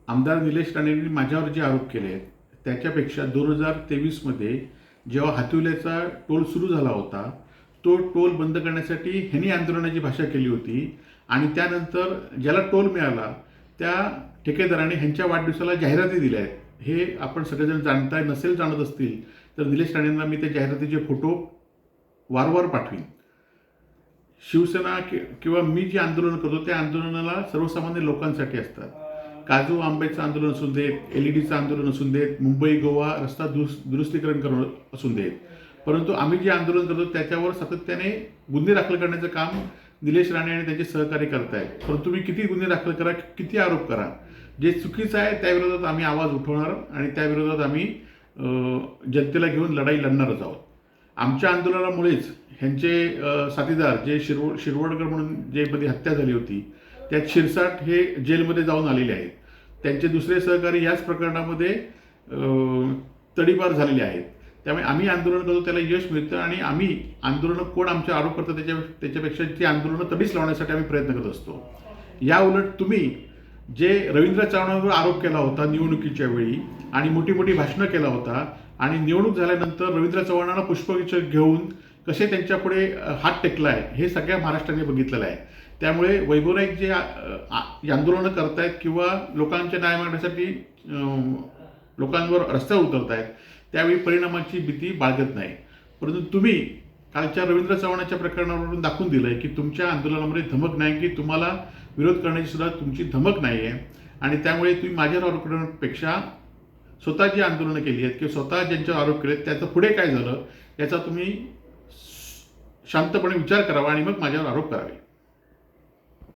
आमदार निलेश राणेंनी माझ्यावर जे आरोप केले आहेत त्याच्यापेक्षा 2023मध्ये जेव्हा हातविल्याचा टोल सुरू झाला होता, तो टोल बंद करण्यासाठी ह्यांनी आंदोलनाची भाषा केली होती आणि त्यानंतर ज्याला टोल मिळाला त्या ठेकेदाराने ह्यांच्या वाढदिवसाला जाहिराती दिल्या आहेत. हे आपण सगळेजण जाणताय, नसेल जाणत असतील तर निलेश राणेंना मी त्या जाहिरातीचे फोटो वारंवार पाठवीन. शिवसेना किंवा मी जे आंदोलन करतो त्या आंदोलनाला सर्वसामान्य लोकांसाठी असतात. काजू आंब्याचं आंदोलन असून देत, एलईडीचं आंदोलन असून देत, मुंबई गोवा रस्ता दुरुस्तीकरण करणं असून देत, परंतु आम्ही जे आंदोलन करतो त्याच्यावर सातत्याने गुन्हे दाखल करण्याचं काम निलेश राणे आणि त्यांचे सहकारी करत आहेत. परंतु तुम्ही किती गुन्हे दाखल करा, किती आरोप करा, जे चुकीचं आहे त्याविरोधात आम्ही आवाज उठवणार आणि त्याविरोधात आम्ही जनतेला घेऊन लढाई लढणारच आहोत. आमच्या आंदोलनामुळेच ह्यांचे साथीदार जे शिरवडकर म्हणून जे मध्ये हत्या झाली होती त्यात शिरसाट हे जेलमध्ये जाऊन आलेले आहेत. त्यांचे दुसरे सहकारी याच प्रकरणामध्ये तडीपार झालेले आहेत. त्यामुळे आम्ही आंदोलन करतो त्याला यश मिळतं आणि आम्ही आंदोलनं कोण आमचे आरोप करतो त्याच्यापेक्षा ती आंदोलनं तडीच लावण्यासाठी आम्ही प्रयत्न करत असतो. या उलट तुम्ही जे रवींद्र चव्हाणांवर आरोप केला होता निवडणुकीच्या वेळी आणि मोठी मोठी भाषणं केला होता आणि निवडणूक झाल्यानंतर रवींद्र चव्हाणांना पुष्पगुच्छ घेऊन कसे त्यांच्यापुढे हात टेकलाय हे सगळ्या महाराष्ट्राने बघितलेलं आहे. त्यामुळे वैभवनाईक जे आंदोलनं करतायत किंवा लोकांच्या न्याय मागण्यासाठी लोकांवर रस्त्यावर उतरतायत त्यावेळी परिणामाची भीती बाळगत नाही. परंतु तुम्ही कालच्या रवींद्र चव्हाणांच्या प्रकरणावरून दाखवून दिलंय की तुमच्या आंदोलनामध्ये धमक नाही, की तुम्हाला विरोध करण्याची सुद्धा तुमची धमक नाही आहे आणि त्यामुळे तुम्ही माझ्यावर आरोप करण्यापेक्षा स्वतः जी आंदोलनं केली आहेत किंवा स्वतः ज्यांच्यावर आरोप केले त्याचं पुढे काय झालं याचा तुम्ही शांतपणे विचार करावा आणि मग माझ्यावर आरोप करावे.